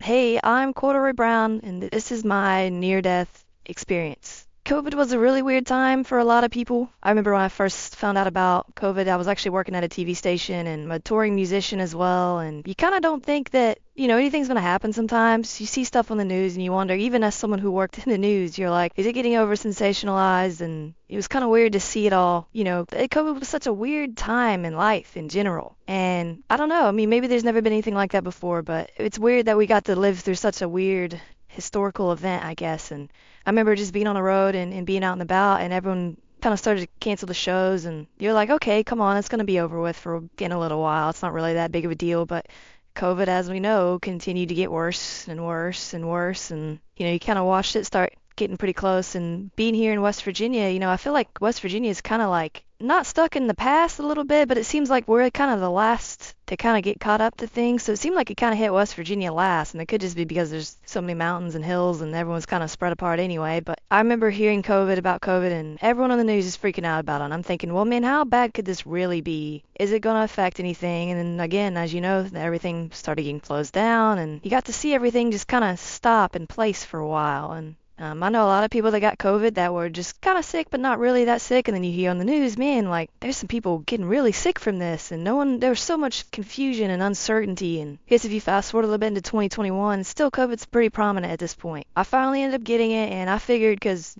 Hey, I'm Corduroy Brown, and this is my near-death experience. COVID was a really weird time for a lot of people. I remember when I first found out about COVID, I was actually working at a TV station and I'm a touring musician as well. And you kind of don't think that, anything's going to happen sometimes. You see stuff on the news and you wonder, even as someone who worked in the news, you're like, is it getting over sensationalized? And it was kind of weird to see it all. COVID was such a weird time in life in general. And I don't know, I mean, maybe there's never been anything like that before, but it's weird that we got to live through such a weird historical event, I guess. And I remember just being on the road and being out and about, and everyone kind of started to cancel the shows, and you're like, okay, come on, it's going to be over with for in a little while. It's not really that big of a deal, but COVID, as we know, continued to get worse and worse and worse, and you kind of watched it start getting pretty close. And being here in West Virginia, I feel like West Virginia is kind of like not stuck in the past a little bit, but it seems like we're kind of the last to kind of get caught up to things. So it seemed like it kind of hit West Virginia last, and it could just be because there's so many mountains and hills and everyone's kind of spread apart anyway. But I remember hearing about COVID, and everyone on the news is freaking out about it. And I'm thinking, well, man, how bad could this really be? Is it going to affect anything? And then again, as you know, everything started getting closed down, and you got to see everything just kind of stop in place for a while. And I know a lot of people that got COVID that were just kind of sick, but not really that sick. And then you hear on the news, man, like there's some people getting really sick from this, and there was so much confusion and uncertainty. And I guess if you fast forward a little bit into 2021, still COVID's pretty prominent at this point. I finally ended up getting it, and I figured because,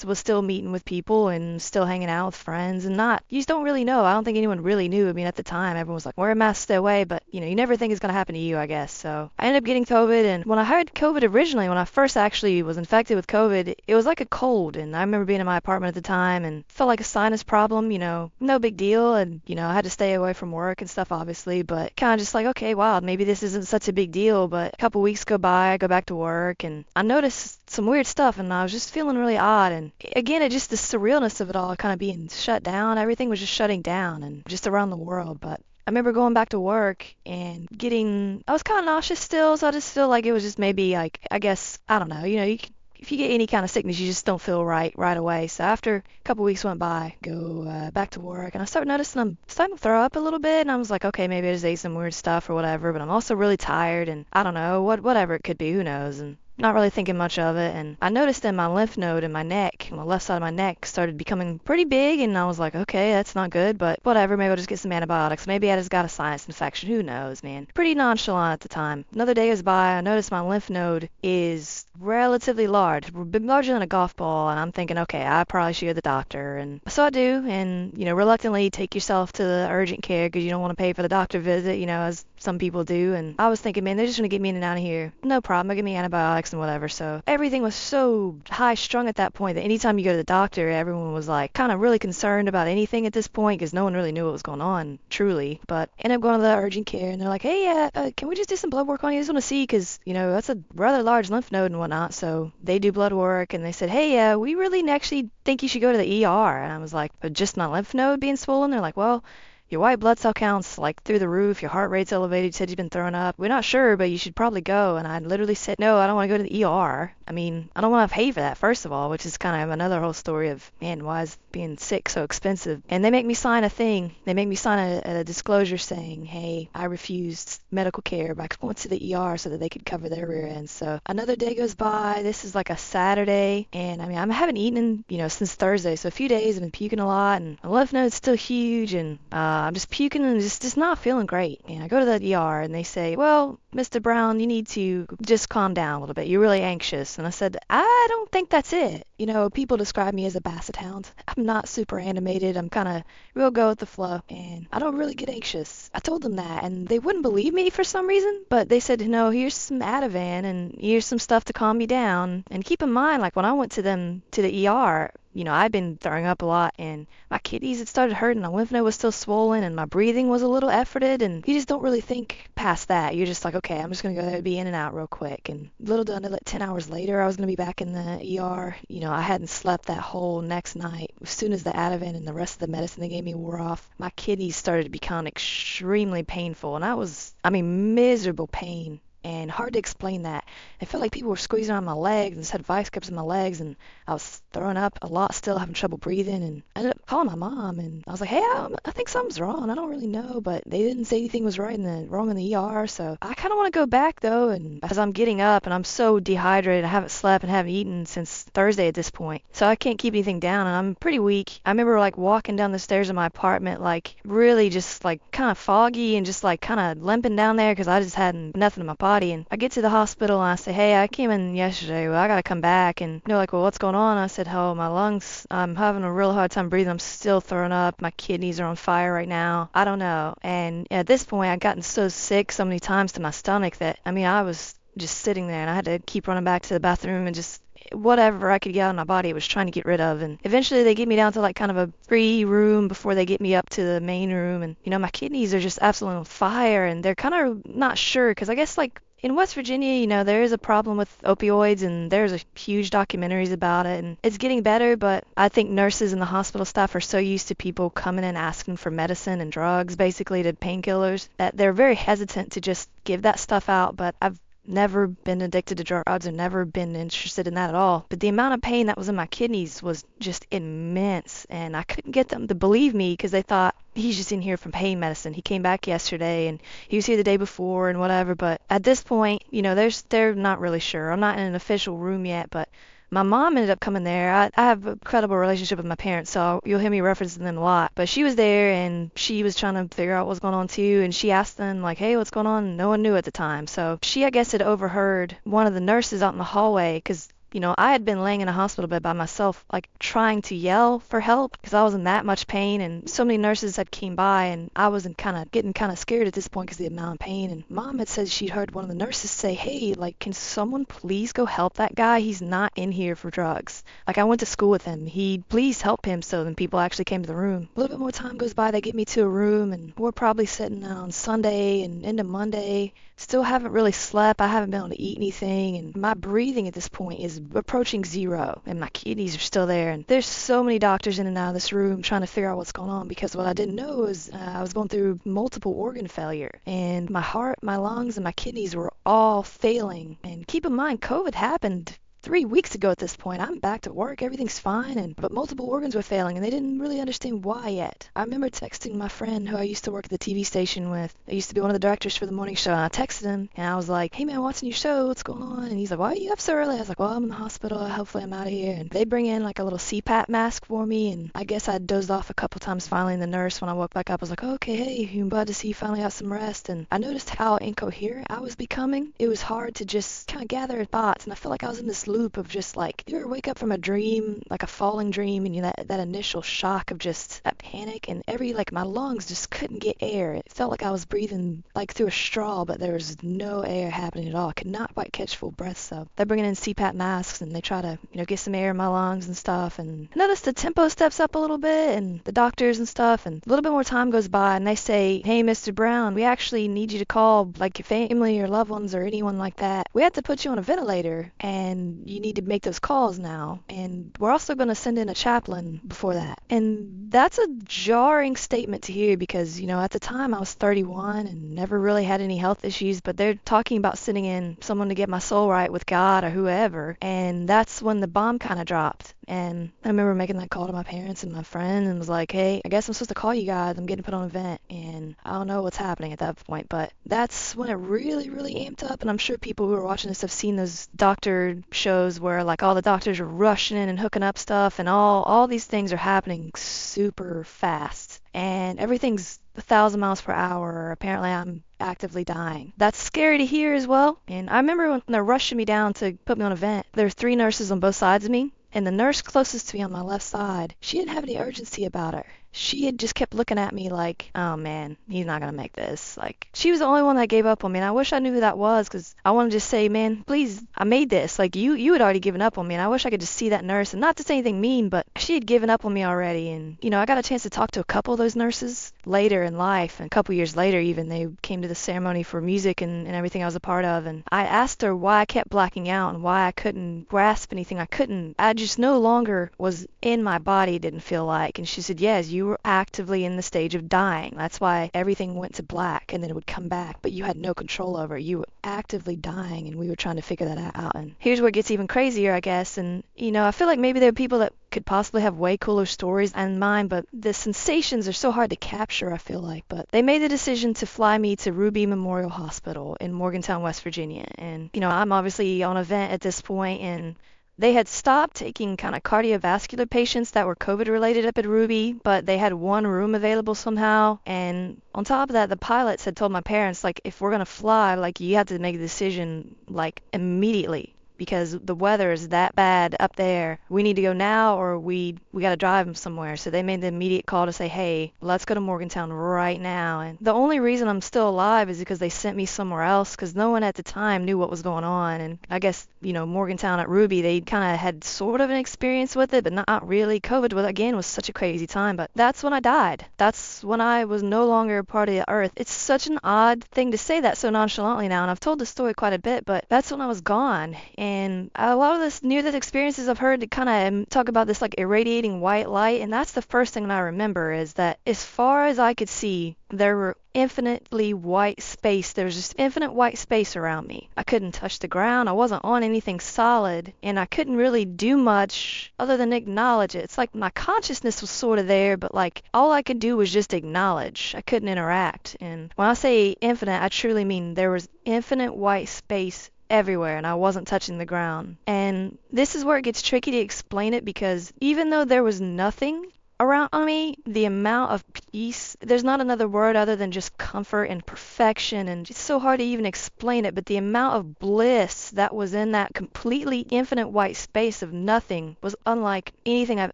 was still meeting with people and still hanging out with friends, and you just don't really know. I don't think anyone really knew. I mean, at the time, everyone was like, wear a mask, stay away, but, you never think it's going to happen to you, I guess. So I ended up getting COVID, and when I had COVID originally, when I first actually was infected with COVID, it was like a cold, and I remember being in my apartment at the time and felt like a sinus problem, no big deal, and I had to stay away from work and stuff obviously, but kind of just like, okay, wow, maybe this isn't such a big deal. But a couple weeks go by, I go back to work, and I noticed some weird stuff, and I was just feeling really odd. And again, it just the surrealness of it all kind of being shut down. Everything was just shutting down, and just around the world. But I remember going back to work and I was kind of nauseous still, so I just feel like it was just maybe like, I guess, I don't know, if you get any kind of sickness, you just don't feel right away. So after a couple weeks went by, go back to work, and I started noticing I'm starting to throw up a little bit, and I was like, okay, maybe I just ate some weird stuff or whatever, but I'm also really tired, and I don't know, whatever it could be, who knows, and not really thinking much of it. And I noticed that my lymph node in my neck, on the left side of my neck, started becoming pretty big, and I was like, okay, that's not good, but whatever, maybe I'll just get some antibiotics. Maybe I just got a sinus infection, who knows, man. Pretty nonchalant at the time. Another day goes by, I noticed my lymph node is relatively large, larger than a golf ball, and I'm thinking, okay, I probably should go to the doctor. And so I do, and, reluctantly take yourself to the urgent care because you don't want to pay for the doctor visit, as some people do. And I was thinking, man, they're just going to get me in and out of here. No problem, they'll give me antibiotics and whatever. So everything was so high strung at that point that anytime you go to the doctor, everyone was like kind of really concerned about anything at this point because no one really knew what was going on, truly. But I ended up going to the urgent care, and they're like, hey, can we just do some blood work on you? I just want to see because, that's a rather large lymph node and whatnot. So they do blood work, and they said, hey, we really actually think you should go to the ER. And I was like, but just my lymph node being swollen? They're like, well, your white blood cell count's like through the roof, your heart rate's elevated, you said you've been throwing up. We're not sure, but you should probably go. And I literally said, no, I don't want to go to the ER. I mean, I don't want to pay for that, first of all, which is kind of another whole story of, man, why is being sick so expensive? And they make me sign a thing. They make me sign a disclosure saying, hey, I refused medical care by going to the ER so that they could cover their rear end. So another day goes by. This is like a Saturday, and I mean, I haven't eaten, since Thursday. So a few days I've been puking a lot, and my lymph node's still huge, and I'm just puking and just not feeling great. And I go to the ER, and they say, well, Mr. Brown, you need to just calm down a little bit. You're really anxious. And I said, I don't think that's it. People describe me as a basset hound. I'm not super animated. I'm kind of real go with the flow, and I don't really get anxious. I told them that, and they wouldn't believe me for some reason, but they said, no, here's some Ativan, and here's some stuff to calm you down. And keep in mind, like when I went to the ER, I'd been throwing up a lot, and my kidneys had started hurting, my lymph node was still swollen, and my breathing was a little efforted, and you just don't really think past that. You're just like, okay, I'm just going to go there, be in and out real quick. And little done it, like 10 hours later, I was going to be back in the ER. I hadn't slept that whole next night. As soon as the Ativan and the rest of the medicine they gave me wore off, my kidneys started to become extremely painful, and miserable pain. and hard to explain that. It felt like people were squeezing on my legs and just had vice grips on my legs, and I was throwing up a lot, still having trouble breathing, and I ended up calling my mom, and I was like, hey, I think something's wrong. I don't really know, but they didn't say anything was wrong in the ER, so I kind of want to go back, though, and as I'm getting up, and I'm so dehydrated, I haven't slept and haven't eaten since Thursday at this point, so I can't keep anything down, and I'm pretty weak. I remember, like, walking down the stairs of my apartment, like, really just, like, kind of foggy and just, like, kind of limping down there because I just had nothing in my body, and I get to the hospital, and I say, hey, I came in yesterday, well, I gotta come back, and they're like, well, what's going on? I said, oh, my lungs, I'm having a real hard time breathing, I'm still throwing up, my kidneys are on fire right now, I don't know, and at this point, I'd gotten so sick so many times to my stomach that, I mean, I was just sitting there, and I had to keep running back to the bathroom and just whatever I could get out of my body, it was trying to get rid of. And eventually they get me down to like kind of a free room before they get me up to the main room. And, you know, my kidneys are just absolutely on fire, and they're kind of not sure because I guess like in West Virginia, you know, there is a problem with opioids, and there's a huge documentaries about it, and it's getting better, but I think nurses and the hospital staff are so used to people coming and asking for medicine and drugs, basically to painkillers, that they're very hesitant to just give that stuff out. But I've never been addicted to drugs or never been interested in that at all. But the amount of pain that was in my kidneys was just immense, and I couldn't get them to believe me because they thought he's just in here from pain medicine. He came back yesterday and he was here the day before and whatever. But at this point, you know, they're not really sure. I'm not in an official room yet, but my mom ended up coming there. I have a incredible relationship with my parents, so you'll hear me referencing them a lot. But she was there, and she was trying to figure out what's going on too, and she asked them, like, hey, what's going on? And no one knew at the time. So she, I guess, had overheard one of the nurses out in the hallway, because you know, I had been laying in a hospital bed by myself, like trying to yell for help because I was in that much pain, and so many nurses had came by, and I was getting kind of scared at this point because of the amount of pain. And Mom had said she'd heard one of the nurses say, hey, like, can someone please go help that guy? He's not in here for drugs. Like, I went to school with him. Please help him. So then people actually came to the room. A little bit more time goes by. They get me to a room, and we're probably sitting on Sunday and into Monday. Still haven't really slept. I haven't been able to eat anything, and my breathing at this point is approaching zero, and my kidneys are still there. And there's so many doctors in and out of this room trying to figure out what's going on, because what I didn't know is I was going through multiple organ failure, and my heart, my lungs, and my kidneys were all failing. And keep in mind, COVID happened 3 weeks ago at this point. I'm back to work, everything's fine, but multiple organs were failing, and they didn't really understand why yet. I remember texting my friend who I used to work at the TV station with. I used to be one of the directors for the morning show, and I texted him, and I was like, hey man, watching your show, what's going on? And he's like, why are you up so early? I was like, well, I'm in the hospital, hopefully I'm out of here. And they bring in like a little CPAP mask for me, and I guess I dozed off a couple times finally, and the nurse, when I woke back up, was like, okay, hey, I'm glad to see you finally got some rest. And I noticed how incoherent I was becoming. It was hard to just kind of gather thoughts, and I felt like I was in this loop of just like, you ever wake up from a dream, like a falling dream, and you that initial shock of just that panic, and my lungs just couldn't get air. It felt like I was breathing like through a straw, but there was no air happening at all. I could not quite catch full breath. So they're bringing in CPAP masks, and they try to, get some air in my lungs and stuff. And I noticed the tempo steps up a little bit, and the doctors and stuff, and a little bit more time goes by, and they say, hey, Mr. Brown, we actually need you to call like your family or loved ones or anyone like that. We have to put you on a ventilator, and you need to make those calls now, and we're also going to send in a chaplain before that. And that's a jarring statement to hear because, at the time I was 31 and never really had any health issues, but they're talking about sending in someone to get my soul right with God or whoever, and that's when the bomb kind of dropped. And I remember making that call to my parents and my friend and was like, hey, I guess I'm supposed to call you guys. I'm getting put on a vent, and I don't know what's happening at that point. But that's when it really, really amped up. And I'm sure people who are watching this have seen those doctor shows where like all the doctors are rushing in and hooking up stuff, and all these things are happening super fast. And everything's 1,000 miles per hour. Apparently I'm actively dying. That's scary to hear as well. And I remember when they're rushing me down to put me on a vent, there were 3 nurses on both sides of me. And the nurse closest to me on my left side, she didn't have any urgency about her. She had just kept looking at me like, oh man, he's not going to make this. Like, she was the only one that gave up on me. And I wish I knew who that was, because I want to just say, man, please, I made this. Like, you had already given up on me. And I wish I could just see that nurse. And not to say anything mean, but she had given up on me already. And, I got a chance to talk to a couple of those nurses later in life. And a couple years later, even, they came to the ceremony for music and everything I was a part of. And I asked her why I kept blacking out and why I couldn't grasp anything. I just no longer was in my body, didn't feel like. And she said, yes, you you were actively in the stage of dying. That's why everything went to black and then it would come back, but you had no control over it. You were actively dying, and we were trying to figure that out. And here's where it gets even crazier, I guess. And, I feel like maybe there are people that could possibly have way cooler stories than mine, but the sensations are so hard to capture, I feel like. But they made the decision to fly me to Ruby Memorial Hospital in Morgantown, West Virginia. And, I'm obviously on a vent at this point, and they had stopped taking kind of cardiovascular patients that were COVID related up at Ruby, but they had one room available somehow. And on top of that, the pilots had told my parents, like, if we're going to fly, like, you have to make a decision, like, immediately, because the weather is that bad up there. We need to go now, or we got to drive them somewhere. So they made the immediate call to say, hey, let's go to Morgantown right now. And the only reason I'm still alive is because they sent me somewhere else, because no one at the time knew what was going on. And I guess, Morgantown at Ruby, they kind of had sort of an experience with it, but not really. COVID, was such a crazy time. But that's when I died. That's when I was no longer a part of the earth. It's such an odd thing to say that so nonchalantly now, and I've told the story quite a bit, but that's when I was gone. And a lot of this near-death experiences I've heard to kind of talk about this like irradiating white light, and that's the first thing that I remember, is that as far as I could see, there were infinitely white space. There was just infinite white space around me. I couldn't touch the ground. I wasn't on anything solid, and I couldn't really do much other than acknowledge it. It's like my consciousness was sort of there, but like all I could do was just acknowledge. I couldn't interact. And when I say infinite, I truly mean there was infinite white space everywhere, and I wasn't touching the ground. And this is where it gets tricky to explain it, because even though there was nothing around me, the amount of peace, there's not another word other than just comfort and perfection, and it's so hard to even explain it, but the amount of bliss that was in that completely infinite white space of nothing was unlike anything I've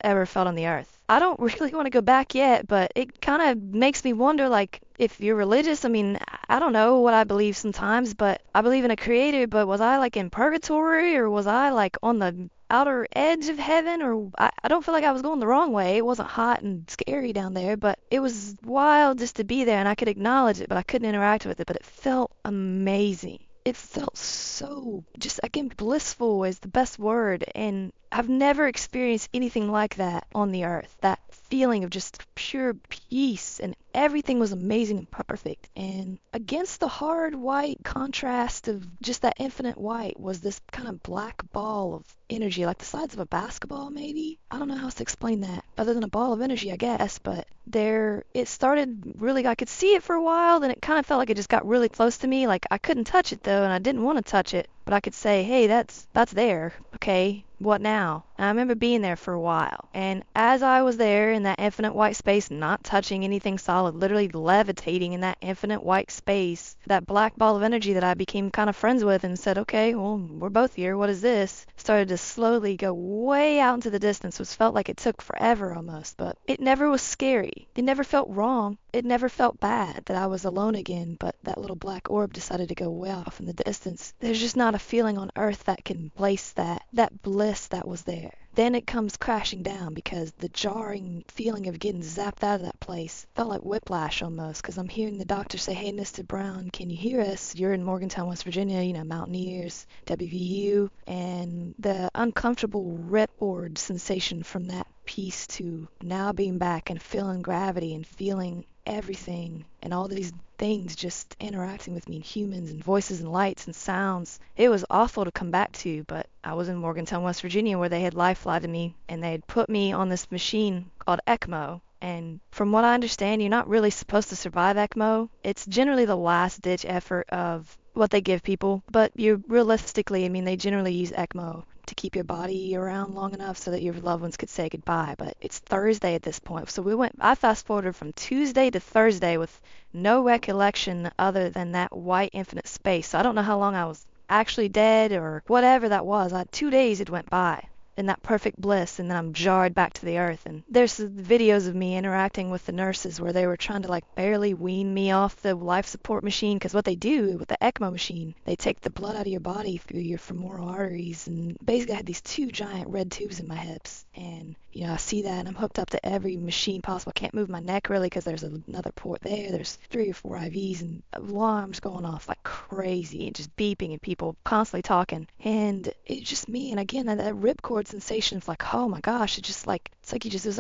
ever felt on the earth. I don't really want to go back yet, but it kind of makes me wonder, like, if you're religious, I mean, I don't know what I believe sometimes, but I believe in a creator, but was I like in purgatory, or was I like on the outer edge of heaven? Or I don't feel like I was going the wrong way. It wasn't hot and scary down there, but it was wild just to be there, and I could acknowledge it, but I couldn't interact with it, but it felt amazing. It felt so, just again, blissful is the best word, and I've never experienced anything like that on the earth. That feeling of just pure peace, and everything was amazing and perfect. And against the hard white contrast of just that infinite white was this kind of black ball of energy, like the size of a basketball maybe. I don't know how else to explain that other than a ball of energy, I guess. But there, it started really, I could see it for a while, then it kind of felt like it just got really close to me. Like I couldn't touch it though, and I didn't want to touch it, but I could say, hey, that's there. Okay, what now? And I remember being there for a while. And as I was there in that infinite white space, not touching anything solid, literally levitating in that infinite white space, that black ball of energy that I became kind of friends with and said, okay, well, we're both here. What is this? Started to slowly go way out into the distance, which felt like it took forever almost, but it never was scary. It never felt wrong. It never felt bad that I was alone again, but that little black orb decided to go way off in the distance. There's just not a feeling on earth that can place that bliss that was there. Then it comes crashing down, because the jarring feeling of getting zapped out of that place felt like whiplash almost, because I'm hearing the doctor say, hey, Mr. Brown, can you hear us? You're in Morgantown, West Virginia, Mountaineers, WVU, and the uncomfortable ripcord sensation from that piece to now being back and feeling gravity and feeling everything and all these things just interacting with me, and humans and voices and lights and sounds. It was awful to come back to, but I was in Morgantown, West Virginia, where they had life flighted me, and they had put me on this machine called ECMO. And from what I understand, you're not really supposed to survive ECMO. It's generally the last ditch effort of what they give people, but you realistically, they generally use ECMO to keep your body around long enough so that your loved ones could say goodbye. But it's Thursday at this point, so I fast forwarded from Tuesday to Thursday with no recollection other than that white infinite space. So I don't know how long I was actually dead or whatever that was. 2 days it went by in that perfect bliss, and then I'm jarred back to the earth. And there's videos of me interacting with the nurses where they were trying to barely wean me off the life support machine, because what they do with the ECMO machine, they take the blood out of your body through your femoral arteries, and basically I had these 2 giant red tubes in my hips, and I see that, and I'm hooked up to every machine possible. I can't move my neck really because there's another port there. There's 3 or 4 IVs, and alarms going off like crazy, and just beeping, and people constantly talking, and it's just me. And again, that ripcord weird sensation of like, oh my gosh, it was like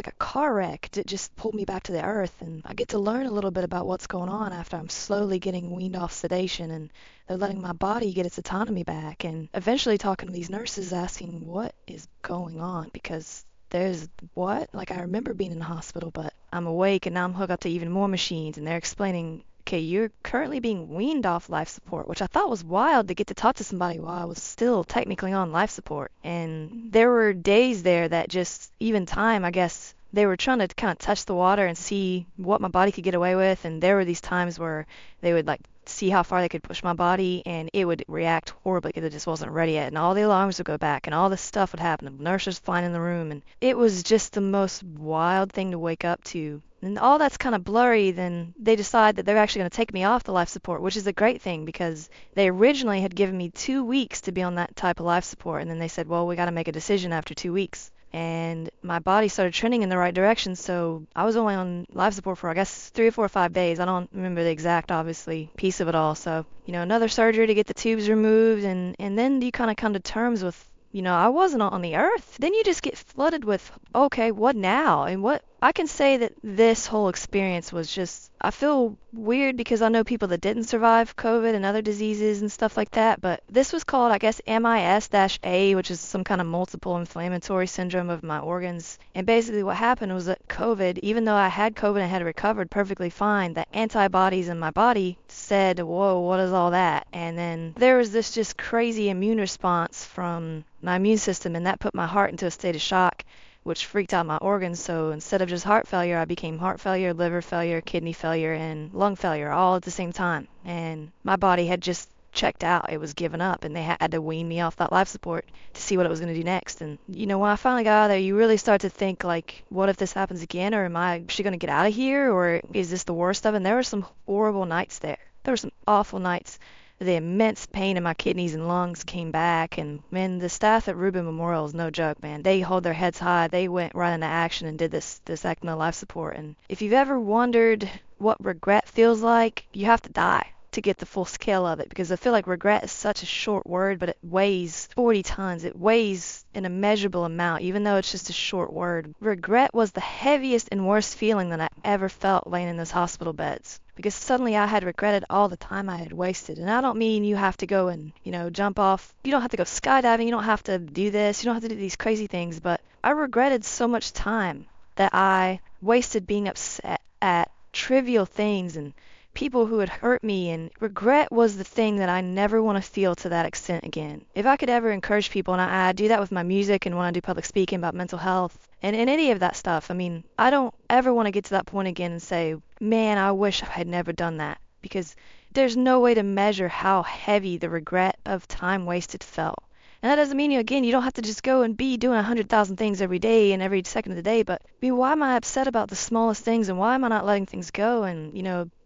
a car wreck. It just pulled me back to the earth, and I get to learn a little bit about what's going on after I'm slowly getting weaned off sedation, and they're letting my body get its autonomy back, and eventually talking to these nurses asking what is going on, because there's what? Like, I remember being in the hospital, but I'm awake and now I'm hooked up to even more machines, and they're explaining, okay, you're currently being weaned off life support, which I thought was wild to get to talk to somebody while I was still technically on life support. And there were days there that just, even time, I guess, they were trying to kind of touch the water and see what my body could get away with. And there were these times where they would like see how far they could push my body, and it would react horribly because it just wasn't ready yet. And all the alarms would go back, and all this stuff would happen. The nurses flying in the room, and it was just the most wild thing to wake up to. And all that's kind of blurry. Then they decide that they're actually going to take me off the life support, which is a great thing because they originally had given me 2 weeks to be on that type of life support. And then they said, well, we got to make a decision after 2 weeks. And my body started trending in the right direction. So I was only on life support for, I guess, 3 or 4 or 5 days. I don't remember the exact, obviously, piece of it all. So, another surgery to get the tubes removed. And then you kind of come to terms with, I wasn't on the earth. Then you just get flooded with, okay, what now? And what I can say that this whole experience was just, I feel weird because I know people that didn't survive COVID and other diseases and stuff like that, but this was called, I guess, MIS-A, which is some kind of multiple inflammatory syndrome of my organs. And basically what happened was that COVID, even though I had COVID and had recovered perfectly fine, the antibodies in my body said, whoa, what is all that? And then there was this just crazy immune response from my immune system, and that put my heart into a state of shock, which freaked out my organs. So instead of just heart failure, I became heart failure, liver failure, kidney failure, and lung failure all at the same time. And my body had just checked out. It was given up, and they had to wean me off that life support to see what it was going to do next. And, when I finally got out of there, you really start to think, like, what if this happens again? Or am I actually going to get out of here? Or is this the worst of it? And there were some horrible nights there. There were some awful nights. The immense pain in my kidneys and lungs came back, and man, the staff at Rubin Memorial is no joke, man. They hold their heads high. They went right into action and did this ECMO life support. And if you've ever wondered what regret feels like, you have to die to get the full scale of it, because I feel like regret is such a short word, but it weighs 40 tons. It weighs an immeasurable amount, even though it's just a short word. Regret was the heaviest and worst feeling that I ever felt laying in those hospital beds, because suddenly I had regretted all the time I had wasted. And I don't mean you have to go and, jump off. You don't have to go skydiving. You don't have to do this. You don't have to do these crazy things. But I regretted so much time that I wasted being upset at trivial things and people who had hurt me. And regret was the thing that I never want to feel to that extent again. If I could ever encourage people, and I do that with my music and when I do public speaking about mental health and any of that stuff, I don't ever want to get to that point again and say, man, I wish I had never done that, because there's no way to measure how heavy the regret of time wasted felt. And that doesn't mean, you don't have to just go and be doing 100,000 things every day and every second of the day, but why am I upset about the smallest things, and why am I not letting things go? And,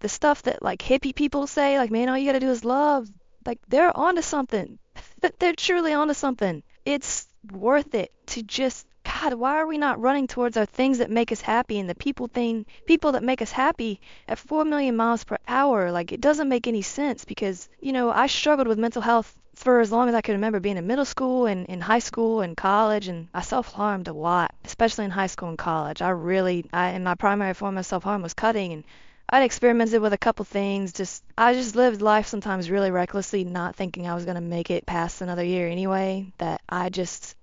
the stuff that, like, hippie people say, like, man, all you got to do is love, like, they're onto something. They're truly onto something. It's worth it to just, God, why are we not running towards our things that make us happy, and the people that make us happy at 4 million miles per hour? Like, it doesn't make any sense, because, I struggled with mental health for as long as I can remember, being in middle school and in high school and college, and I self-harmed a lot, especially in high school and college. In my primary form of self-harm was cutting, and I'd experimented with a couple things. I just lived life sometimes really recklessly, not thinking I was going to make it past another year anyway, that I just,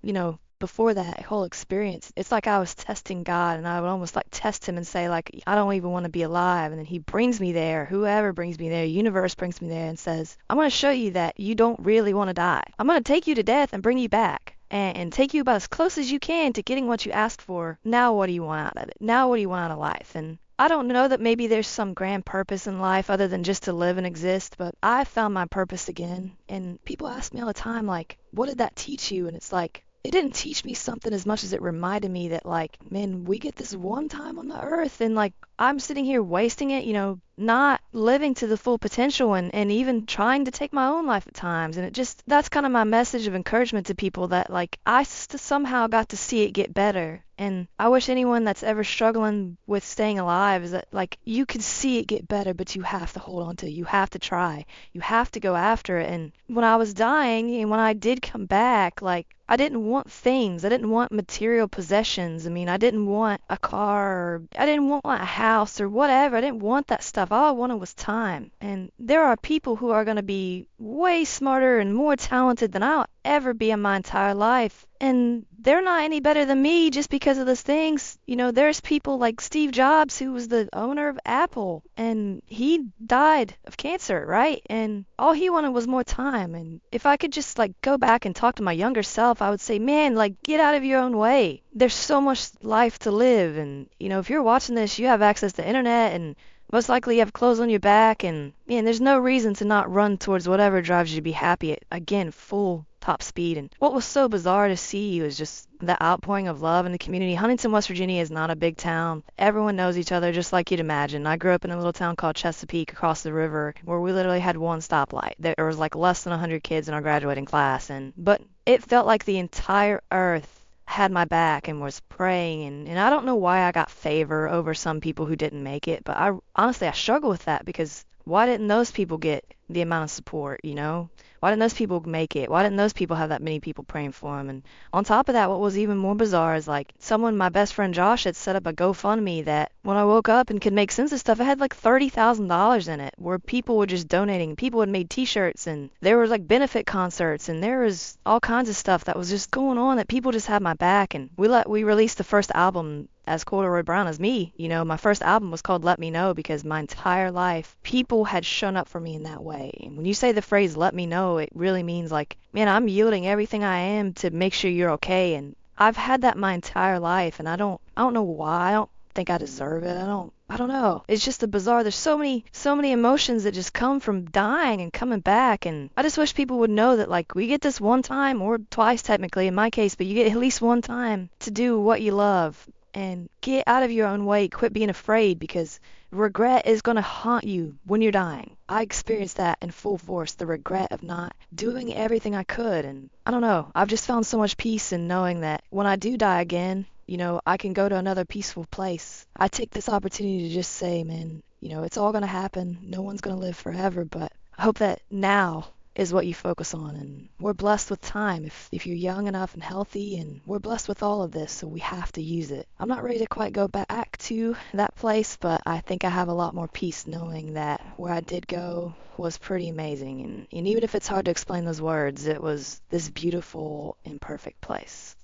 before that whole experience, it's like I was testing God, and I would almost like test him and say, like, I don't even want to be alive. And then he brings me there, whoever brings me there, universe brings me there and says, I'm going to show you that you don't really want to die. I'm going to take you to death and bring you back and take you about as close as you can to getting what you asked for. Now what do you want out of it? Now what do you want out of life? And I don't know that maybe there's some grand purpose in life other than just to live and exist, but I found my purpose again. And people ask me all the time, like, what did that teach you? And it's like, it didn't teach me something as much as it reminded me that, like, man, we get this one time on the earth, and, like, I'm sitting here wasting it, not living to the full potential, and even trying to take my own life at times. And that's kind of my message of encouragement to people, that, like, I somehow got to see it get better. And I wish anyone that's ever struggling with staying alive is that, like, you can see it get better, but you have to hold on to it. You have to try. You have to go after it. And when I was dying, and when I did come back, like, I didn't want things. I didn't want material possessions. I mean, I didn't want a car or I didn't want a house or whatever. I didn't want that stuff. All I wanted was time. And there are people who are going to be way smarter and more talented than I'll ever be in my entire life. And they're not any better than me just because of those things. You know, there's people like Steve Jobs, who was the owner of Apple, and he died of cancer, right? And all he wanted was more time. And if I could just like go back and talk to my younger self, I would say, man, like get out of your own way. There's so much life to live. And, you know, if you're watching this, you have access to internet and most likely you have clothes on your back. And, man, there's no reason to not run towards whatever drives you to be happy at, again, full top speed. And what was so bizarre to see was just the outpouring of love in the community. Huntington, West Virginia is not a big town. Everyone knows each other just like you'd imagine. I grew up in a little town called Chesapeake across the river where we literally had one stoplight. There was like less than 100 kids in our graduating class, but it felt like the entire earth had my back and was praying, and I don't know why I got favor over some people who didn't make it, but I struggle with that because why didn't those people get the amount of support, you know? Why didn't those people make it? Why didn't those people have that many people praying for them? And on top of that, what was even more bizarre is like my best friend Josh had set up a GoFundMe that when I woke up and could make sense of stuff, it had like $30,000 in it where people were just donating. People had made t-shirts and there was like benefit concerts and there was all kinds of stuff that was just going on that people just had my back. And we released the first album as Corduroy Brown as me. You know, my first album was called Let Me Know because my entire life people had shown up for me in that way. And when you say the phrase let me know, it really means like, man, I'm yielding everything I am to make sure you're okay. And I've had that my entire life and I don't know why. I don't think I deserve it. I don't know. It's just a bizarre. There's so many emotions that just come from dying and coming back. And I just wish people would know that like we get this one time or twice technically in my case, but you get at least one time to do what you love. And get out of your own way. Quit being afraid because regret is going to haunt you when you're dying. I experienced that in full force, the regret of not doing everything I could. And I don't know. I've just found so much peace in knowing that when I do die again, you know, I can go to another peaceful place. I take this opportunity to just say, man, you know, it's all going to happen. No one's going to live forever. But I hope that now is what you focus on. And we're blessed with time if you're young enough and healthy, and we're blessed with all of this, so we have to use it. I'm not ready to quite go back to that place, but I think I have a lot more peace knowing that where I did go was pretty amazing. And even if it's hard to explain those words, it was this beautiful, imperfect place.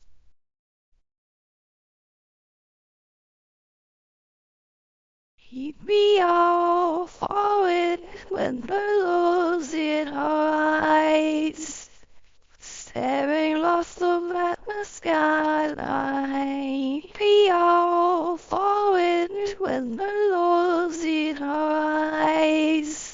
Keep me all forward when the losing eyes, staring lost up at the skyline. Keep me all forward when the losing eyes.